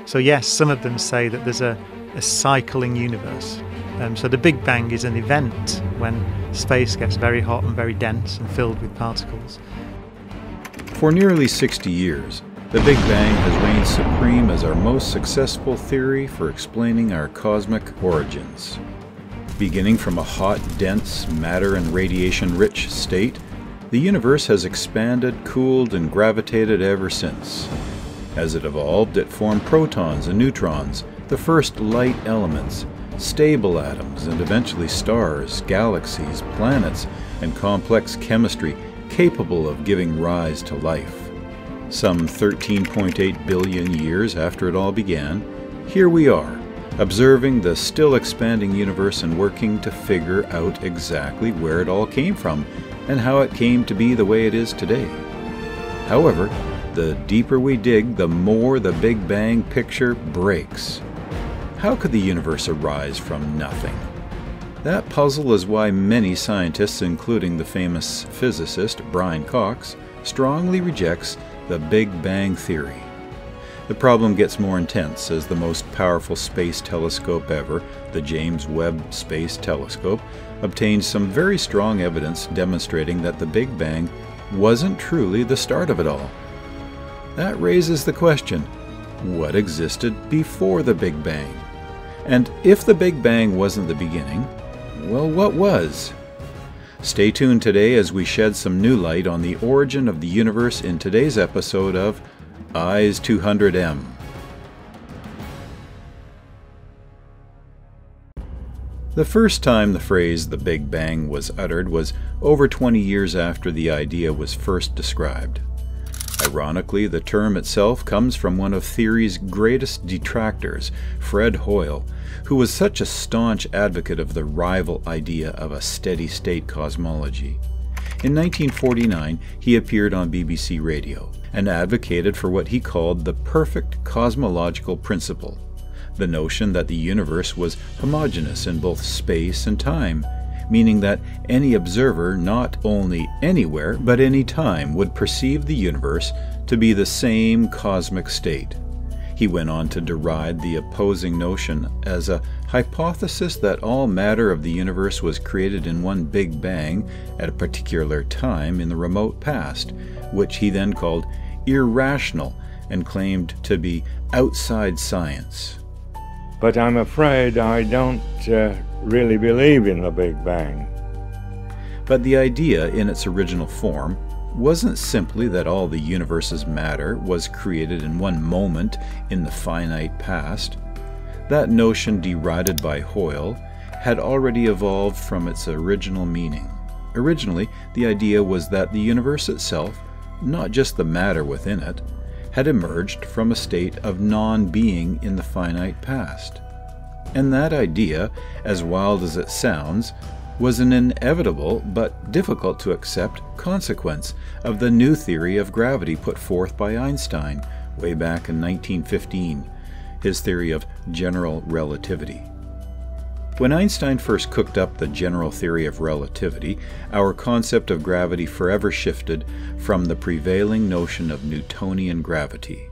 So yes, some of them say that there's a cycling universe. So the Big Bang is an event when space gets very hot and very dense and filled with particles. For nearly 60 years, the Big Bang has reigned supreme as our most successful theory for explaining our cosmic origins. Beginning from a hot, dense, matter and radiation-rich state, the universe has expanded, cooled, and gravitated ever since. As it evolved, it formed protons and neutrons, the first light elements, stable atoms, and eventually stars, galaxies, planets, and complex chemistry capable of giving rise to life. Some 13.8 billion years after it all began, here we are, observing the still expanding universe and working to figure out exactly where it all came from and how it came to be the way it is today. However, the deeper we dig, the more the Big Bang picture breaks. How could the universe arise from nothing? That puzzle is why many scientists, including the famous physicist Brian Cox, strongly rejects the Big Bang theory. The problem gets more intense as the most powerful space telescope ever, the James Webb Space Telescope, obtained some very strong evidence demonstrating that the Big Bang wasn't truly the start of it all. That raises the question, what existed before the Big Bang? And if the Big Bang wasn't the beginning, well, what was? Stay tuned today as we shed some new light on the origin of the universe in today's episode of Eyes 200M. The first time the phrase the Big Bang was uttered was over 20 years after the idea was first described. Ironically, the term itself comes from one of theory's greatest detractors, Fred Hoyle, who was such a staunch advocate of the rival idea of a steady-state cosmology. In 1949, he appeared on BBC Radio and advocated for what he called the perfect cosmological principle, the notion that the universe was homogeneous in both space and time, meaning that any observer not only anywhere but any time would perceive the universe to be the same cosmic state. He went on to deride the opposing notion as a hypothesis that all matter of the universe was created in one Big Bang at a particular time in the remote past, which he then called irrational and claimed to be outside science. But I'm afraid I don't really believe in the Big Bang. But the idea in its original form wasn't simply that all the universe's matter was created in one moment in the finite past. That notion, derided by Hoyle, had already evolved from its original meaning. Originally, the idea was that the universe itself, not just the matter within it, had emerged from a state of non-being in the finite past. And that idea, as wild as it sounds, was an inevitable but difficult to accept consequence of the new theory of gravity put forth by Einstein way back in 1915, his theory of general relativity. When Einstein first cooked up the general theory of relativity, our concept of gravity forever shifted from the prevailing notion of Newtonian gravity.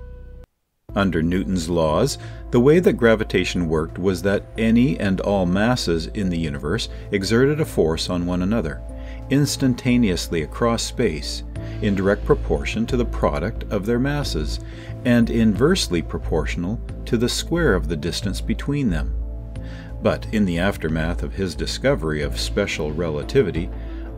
Under Newton's laws, the way that gravitation worked was that any and all masses in the universe exerted a force on one another, instantaneously across space, in direct proportion to the product of their masses, and inversely proportional to the square of the distance between them. But in the aftermath of his discovery of special relativity,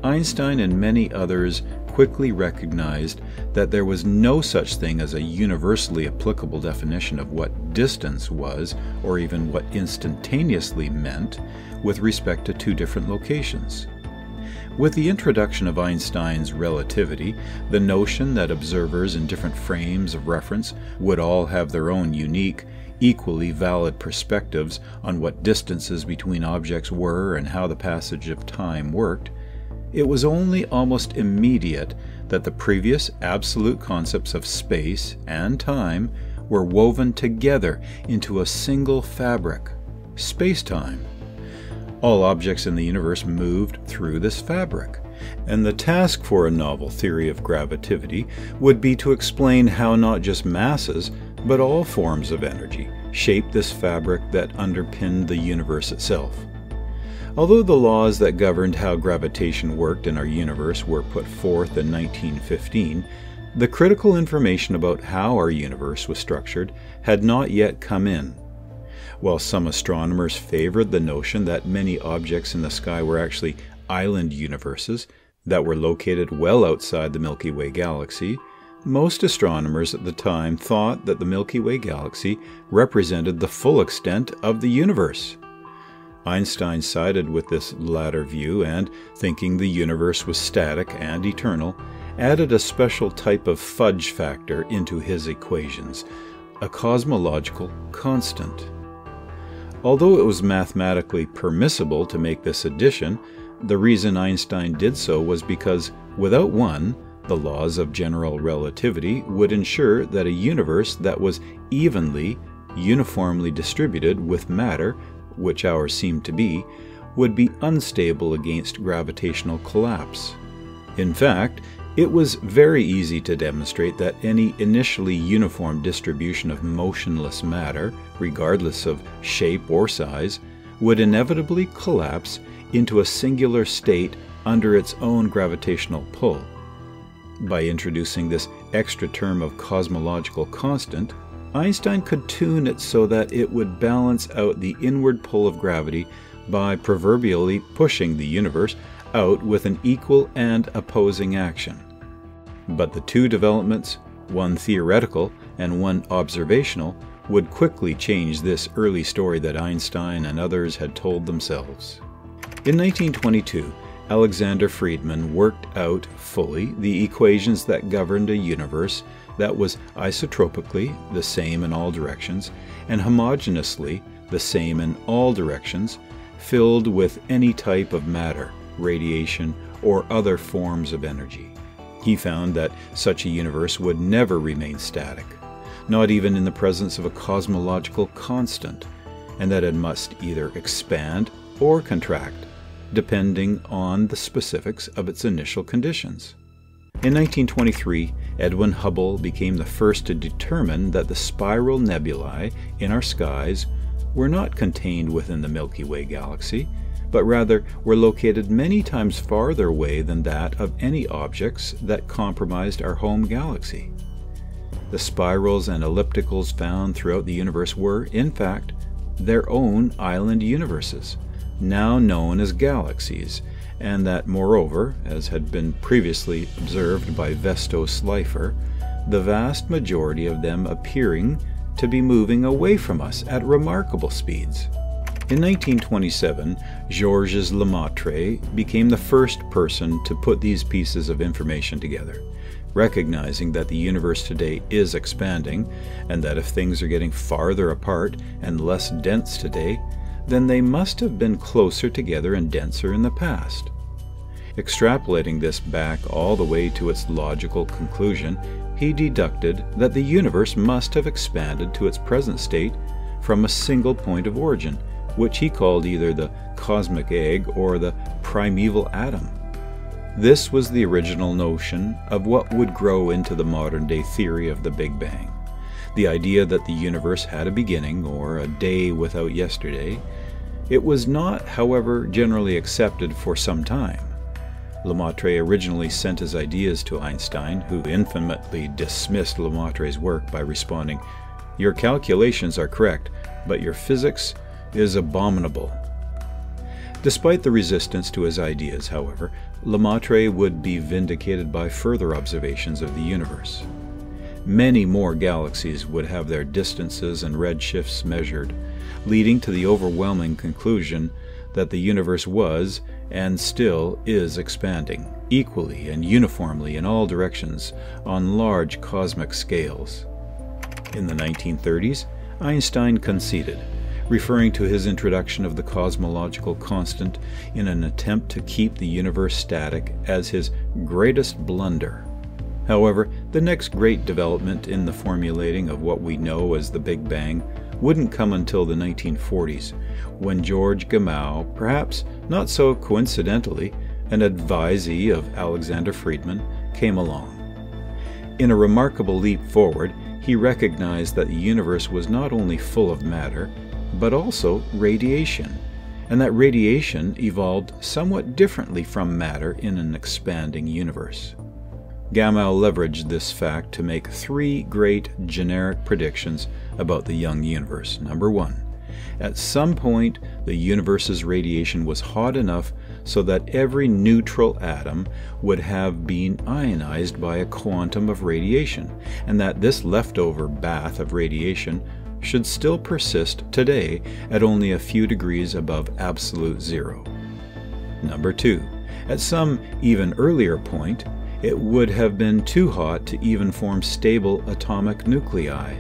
Einstein and many others quickly recognized that there was no such thing as a universally applicable definition of what distance was, or even what instantaneously meant, with respect to two different locations. With the introduction of Einstein's relativity, the notion that observers in different frames of reference would all have their own unique, equally valid perspectives on what distances between objects were and how the passage of time worked, it was only almost immediate that the previous absolute concepts of space and time were woven together into a single fabric, space-time. All objects in the universe moved through this fabric, and the task for a novel theory of gravitivity would be to explain how not just masses, But all forms of energy shape this fabric that underpinned the universe itself. Although the laws that governed how gravitation worked in our universe were put forth in 1915, the critical information about how our universe was structured had not yet come in. While some astronomers favored the notion that many objects in the sky were actually island universes that were located well outside the Milky Way galaxy, most astronomers at the time thought that the Milky Way galaxy represented the full extent of the universe. Einstein sided with this latter view and, thinking the universe was static and eternal, added a special type of fudge factor into his equations, a cosmological constant. Although it was mathematically permissible to make this addition, the reason Einstein did so was because, without one, the laws of general relativity would ensure that a universe that was evenly, uniformly distributed with matter, which ours seemed to be, would be unstable against gravitational collapse. In fact, it was very easy to demonstrate that any initially uniform distribution of motionless matter, regardless of shape or size, would inevitably collapse into a singular state under its own gravitational pull. By introducing this extra term of cosmological constant, Einstein could tune it so that it would balance out the inward pull of gravity by proverbially pushing the universe out with an equal and opposing action. But the two developments, one theoretical and one observational, would quickly change this early story that Einstein and others had told themselves. In 1922, Alexander Friedmann worked out fully the equations that governed a universe that was isotropically the same in all directions and homogeneously the same in all directions, filled with any type of matter, radiation, or other forms of energy. He found that such a universe would never remain static, not even in the presence of a cosmological constant, and that it must either expand or contract, depending on the specifics of its initial conditions. In 1923, Edwin Hubble became the first to determine that the spiral nebulae in our skies were not contained within the Milky Way galaxy, but rather were located many times farther away than that of any objects that comprised our home galaxy. The spirals and ellipticals found throughout the universe were, in fact, their own island universes, now known as galaxies, and that, moreover, as had been previously observed by Vesto Slipher, the vast majority of them appearing to be moving away from us at remarkable speeds. In 1927, Georges Lemaitre became the first person to put these pieces of information together, recognizing that the universe today is expanding, and that if things are getting farther apart and less dense today, then they must have been closer together and denser in the past. Extrapolating this back all the way to its logical conclusion, he deducted that the universe must have expanded to its present state from a single point of origin, which he called either the cosmic egg or the primeval atom. This was the original notion of what would grow into the modern-day theory of the Big Bang, the idea that the universe had a beginning, or a day without yesterday. It was not, however, generally accepted for some time. Lemaitre originally sent his ideas to Einstein, who infamously dismissed Lemaitre's work by responding, "Your calculations are correct, but your physics is abominable." Despite the resistance to his ideas, however, Lemaitre would be vindicated by further observations of the universe. Many more galaxies would have their distances and redshifts measured, leading to the overwhelming conclusion that the universe was, and still is, expanding, equally and uniformly in all directions, on large cosmic scales. In the 1930s, Einstein conceded, referring to his introduction of the cosmological constant in an attempt to keep the universe static as his greatest blunder. However, the next great development in the formulating of what we know as the Big Bang wouldn't come until the 1940s, when George Gamow, perhaps not so coincidentally, an advisee of Alexander Friedmann, came along. In a remarkable leap forward, he recognized that the universe was not only full of matter, but also radiation, and that radiation evolved somewhat differently from matter in an expanding universe. Gamow leveraged this fact to make three great generic predictions about the young universe. Number one, at some point the universe's radiation was hot enough so that every neutral atom would have been ionized by a quantum of radiation, and that this leftover bath of radiation should still persist today at only a few degrees above absolute zero. Number two, at some even earlier point, it would have been too hot to even form stable atomic nuclei,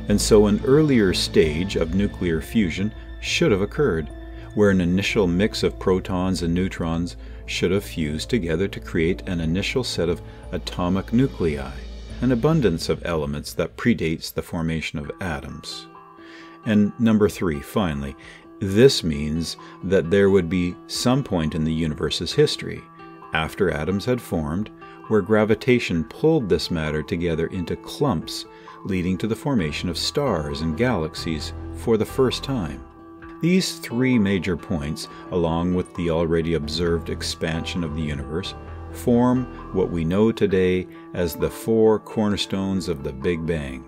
and so an earlier stage of nuclear fusion should have occurred, where an initial mix of protons and neutrons should have fused together to create an initial set of atomic nuclei, an abundance of elements that predates the formation of atoms. And number three, finally, this means that there would be some point in the universe's history, after atoms had formed, where gravitation pulled this matter together into clumps, leading to the formation of stars and galaxies for the first time. These three major points, along with the already observed expansion of the universe, form what we know today as the four cornerstones of the Big Bang.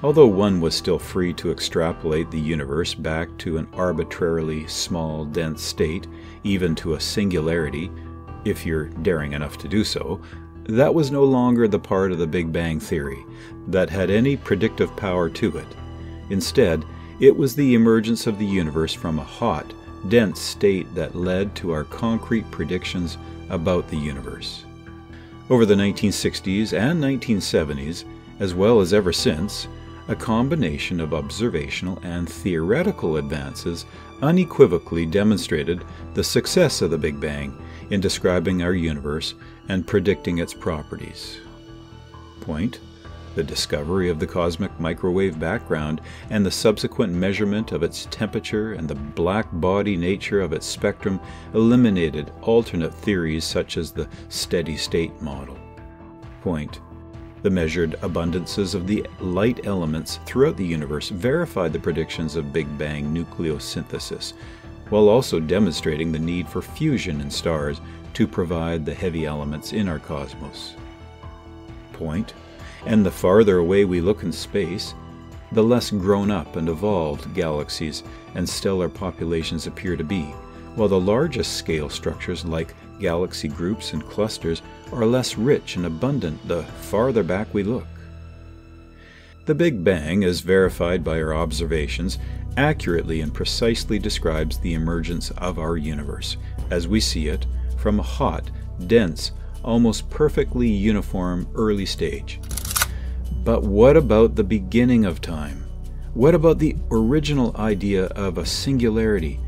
Although one was still free to extrapolate the universe back to an arbitrarily small, dense state, even to a singularity, if you're daring enough to do so, that was no longer the part of the Big Bang theory that had any predictive power to it. Instead, it was the emergence of the universe from a hot, dense state that led to our concrete predictions about the universe. Over the 1960s and 1970s, as well as ever since, a combination of observational and theoretical advances unequivocally demonstrated the success of the Big Bang in describing our universe and predicting its properties. Point: the discovery of the cosmic microwave background and the subsequent measurement of its temperature and the black body nature of its spectrum eliminated alternate theories such as the steady-state model. Point: the measured abundances of the light elements throughout the universe verified the predictions of Big Bang nucleosynthesis, while also demonstrating the need for fusion in stars to provide the heavy elements in our cosmos. Point: and the farther away we look in space, the less grown up and evolved galaxies and stellar populations appear to be, while the largest scale structures like galaxy groups and clusters are less rich and abundant the farther back we look. The Big Bang, as verified by our observations, accurately and precisely describes the emergence of our universe, as we see it, from a hot, dense, almost perfectly uniform early stage. But what about the beginning of time? What about the original idea of a singularity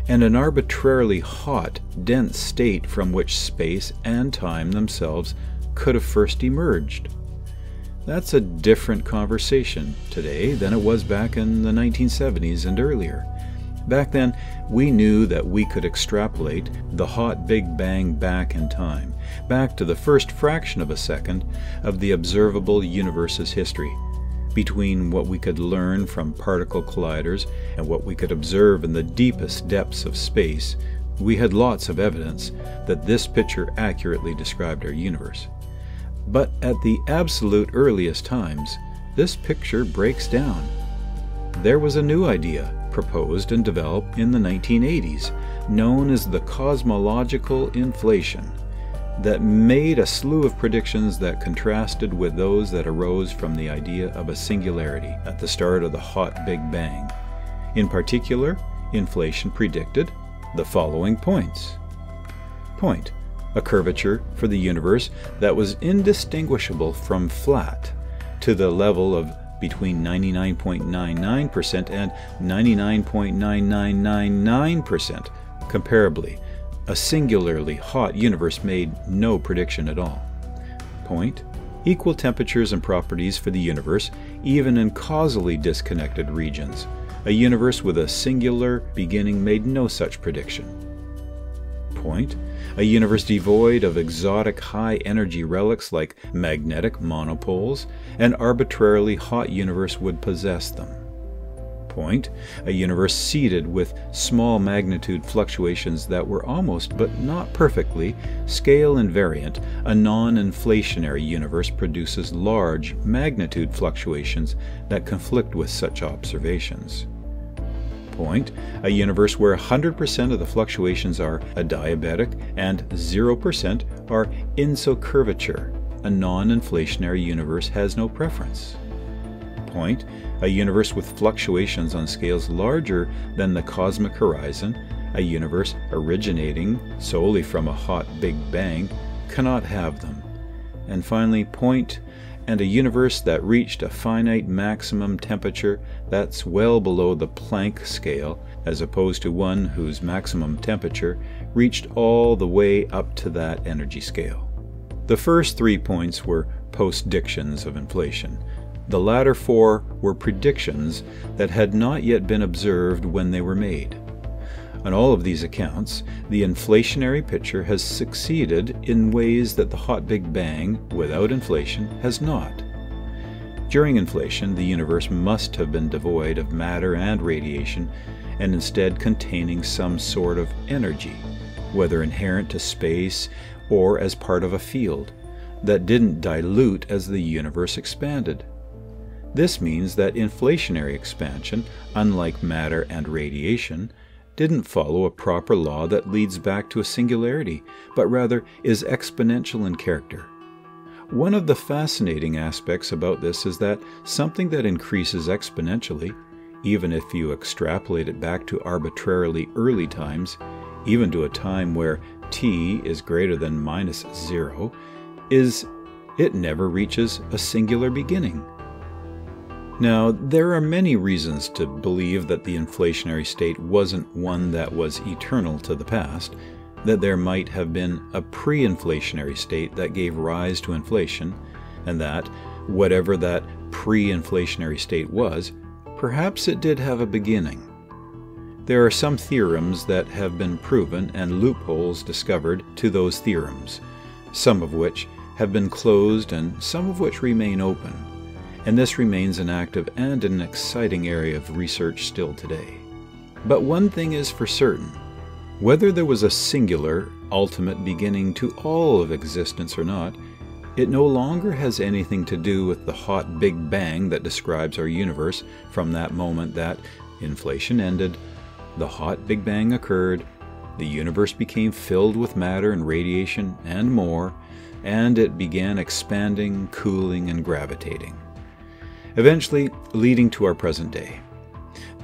and an arbitrarily hot, dense state from which space and time themselves could have first emerged? That's a different conversation today than it was back in the 1970s and earlier. Back then, we knew that we could extrapolate the hot Big Bang back in time, back to the first fraction of a second of the observable universe's history. Between what we could learn from particle colliders and what we could observe in the deepest depths of space, we had lots of evidence that this picture accurately described our universe. But at the absolute earliest times, this picture breaks down. There was a new idea, proposed and developed in the 1980s, known as the cosmological inflation, that made a slew of predictions that contrasted with those that arose from the idea of a singularity at the start of the hot Big Bang. In particular, inflation predicted the following points. Point: a curvature for the universe that was indistinguishable from flat, to the level of between 99.99% and 99.9999%. Comparably, a singularly hot universe made no prediction at all. Point: equal temperatures and properties for the universe, even in causally disconnected regions. A universe with a singular beginning made no such prediction. Point: a universe devoid of exotic high-energy relics like magnetic monopoles. An arbitrarily hot universe would possess them. Point: a universe seeded with small magnitude fluctuations that were almost, but not perfectly, scale invariant. A non-inflationary universe produces large magnitude fluctuations that conflict with such observations. Point: a universe where 100% of the fluctuations are adiabatic and 0% are insocurvature. A non-inflationary universe has no preference. Point: a universe with fluctuations on scales larger than the cosmic horizon, a universe originating solely from a hot Big Bang, cannot have them. And finally, point: and a universe that reached a finite maximum temperature that's well below the Planck scale, as opposed to one whose maximum temperature reached all the way up to that energy scale. The first 3 points were postdictions of inflation. The latter 4 were predictions that had not yet been observed when they were made. On all of these accounts, the inflationary picture has succeeded in ways that the hot Big Bang, without inflation, has not. During inflation, the universe must have been devoid of matter and radiation, and instead containing some sort of energy, whether inherent to space or as part of a field, that didn't dilute as the universe expanded. This means that inflationary expansion, unlike matter and radiation, didn't follow a proper law that leads back to a singularity, but rather is exponential in character. One of the fascinating aspects about this is that something that increases exponentially, even if you extrapolate it back to arbitrarily early times, even to a time where t is greater than -0, it never reaches a singular beginning. Now, there are many reasons to believe that the inflationary state wasn't one that was eternal to the past, that there might have been a pre-inflationary state that gave rise to inflation, and that, whatever that pre-inflationary state was, perhaps it did have a beginning. There are some theorems that have been proven and loopholes discovered to those theorems, some of which have been closed and some of which remain open. And this remains an active and an exciting area of research still today. But one thing is for certain: whether there was a singular, ultimate beginning to all of existence or not, it no longer has anything to do with the hot Big Bang that describes our universe from that moment that inflation ended, the hot Big Bang occurred, the universe became filled with matter and radiation and more, and it began expanding, cooling, and gravitating, eventually leading to our present day.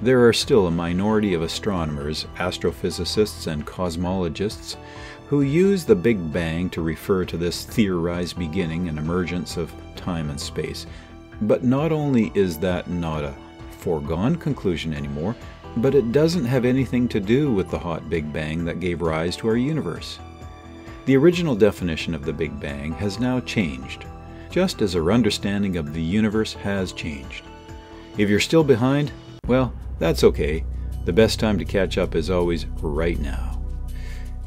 There are still a minority of astronomers, astrophysicists, and cosmologists who use the Big Bang to refer to this theorized beginning and emergence of time and space. But not only is that not a foregone conclusion anymore, but it doesn't have anything to do with the hot Big Bang that gave rise to our universe. The original definition of the Big Bang has now changed, just as our understanding of the universe has changed. If you're still behind, well, that's okay. The best time to catch up is always right now.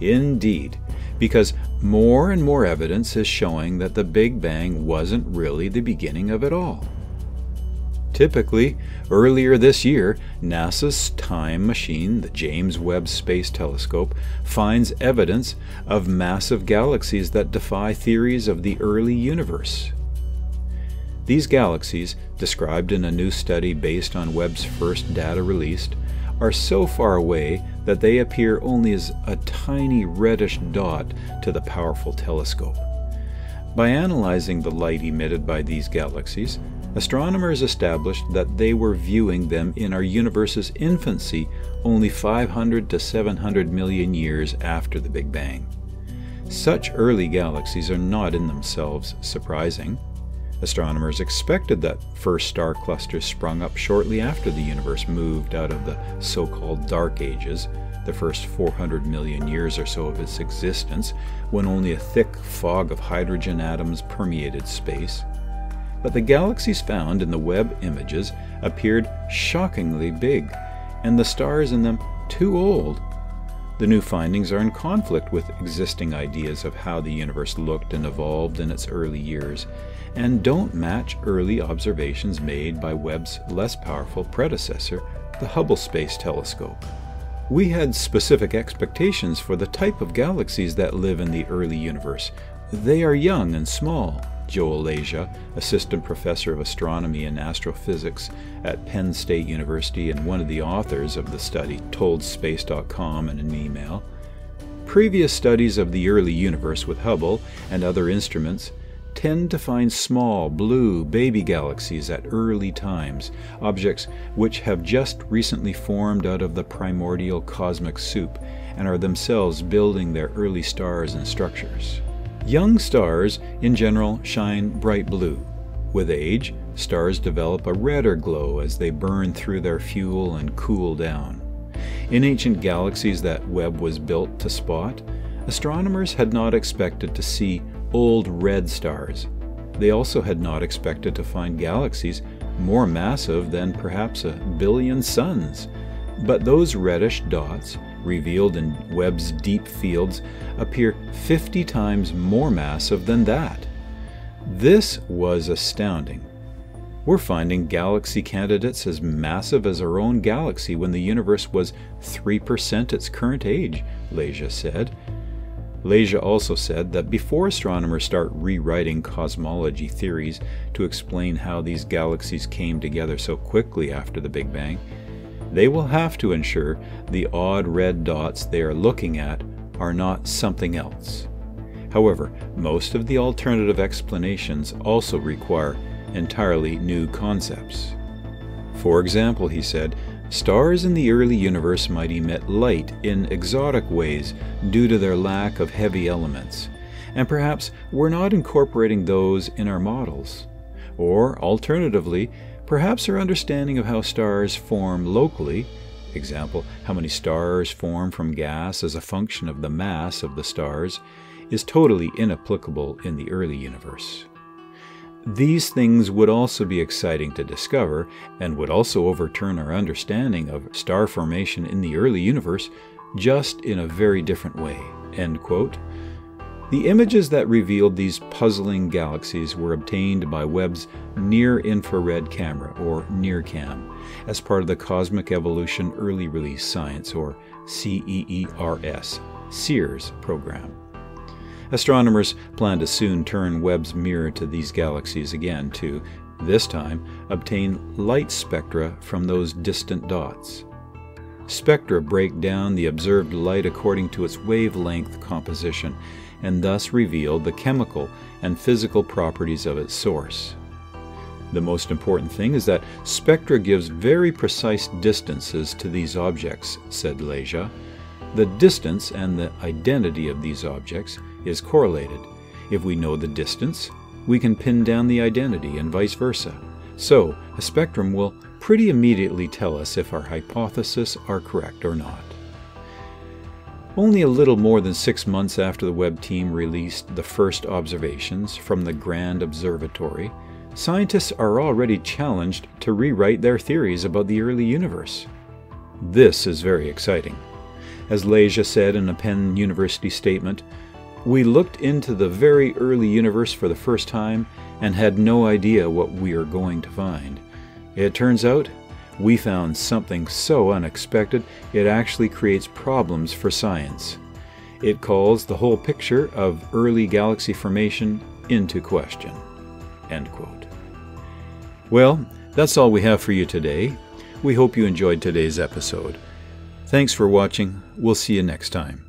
Indeed, because more and more evidence is showing that the Big Bang wasn't really the beginning of it all. Typically, earlier this year, NASA's time machine, the James Webb Space Telescope, finds evidence of massive galaxies that defy theories of the early universe. These galaxies, described in a new study based on Webb's first data released, are so far away that they appear only as a tiny reddish dot to the powerful telescope. By analyzing the light emitted by these galaxies, astronomers established that they were viewing them in our universe's infancy only 500 to 700 million years after the Big Bang. Such early galaxies are not in themselves surprising. Astronomers expected that first star clusters sprung up shortly after the universe moved out of the so-called Dark Ages, the first 400 million years or so of its existence, when only a thick fog of hydrogen atoms permeated space. But the galaxies found in the Webb images appeared shockingly big, and the stars in them too old. The new findings are in conflict with existing ideas of how the universe looked and evolved in its early years, and don't match early observations made by Webb's less powerful predecessor, the Hubble Space Telescope. We had specific expectations for the type of galaxies that live in the early universe. They are young and small, Joel Leja, assistant professor of astronomy and astrophysics at Penn State University and one of the authors of the study, told Space.com in an email. Previous studies of the early universe with Hubble and other instruments tend to find small, blue baby galaxies at early times, objects which have just recently formed out of the primordial cosmic soup and are themselves building their early stars and structures. Young stars, in general, shine bright blue. With age, stars develop a redder glow as they burn through their fuel and cool down. In ancient galaxies that Webb was built to spot, astronomers had not expected to see old red stars. They also had not expected to find galaxies more massive than perhaps 1 billion suns. But those reddish dots, revealed in Webb's deep fields, appear 50 times more massive than that. This was astounding. We're finding galaxy candidates as massive as our own galaxy when the universe was 3% its current age, Leja said. Leja also said that before astronomers start rewriting cosmology theories to explain how these galaxies came together so quickly after the Big Bang, they will have to ensure the odd red dots they are looking at are not something else. However, most of the alternative explanations also require entirely new concepts. For example, he said, stars in the early universe might emit light in exotic ways due to their lack of heavy elements, and perhaps we're not incorporating those in our models. Or, alternatively, perhaps our understanding of how stars form locally, example, how many stars form from gas as a function of the mass of the stars, is totally inapplicable in the early universe. These things would also be exciting to discover and would also overturn our understanding of star formation in the early universe, just in a very different way." End quote. The images that revealed these puzzling galaxies were obtained by Webb's Near-Infrared Camera, or NIRCam, as part of the Cosmic Evolution Early Release Science, or CEERS program. Astronomers plan to soon turn Webb's mirror to these galaxies again to, this time, obtain light spectra from those distant dots. Spectra break down the observed light according to its wavelength composition, and thus reveal the chemical and physical properties of its source. The most important thing is that spectra gives very precise distances to these objects, said Leja. The distance and the identity of these objects is correlated. If we know the distance, we can pin down the identity and vice versa. So, a spectrum will pretty immediately tell us if our hypotheses are correct or not. Only a little more than 6 months after the Webb team released the first observations from the Grand Observatory, scientists are already challenged to rewrite their theories about the early universe. This is very exciting. As Leja said in a Penn University statement, "We looked into the very early universe for the first time and had no idea what we are going to find. It turns out we found something so unexpected it actually creates problems for science. It calls the whole picture of early galaxy formation into question." End quote. Well, that's all we have for you today. We hope you enjoyed today's episode. Thanks for watching. We'll see you next time.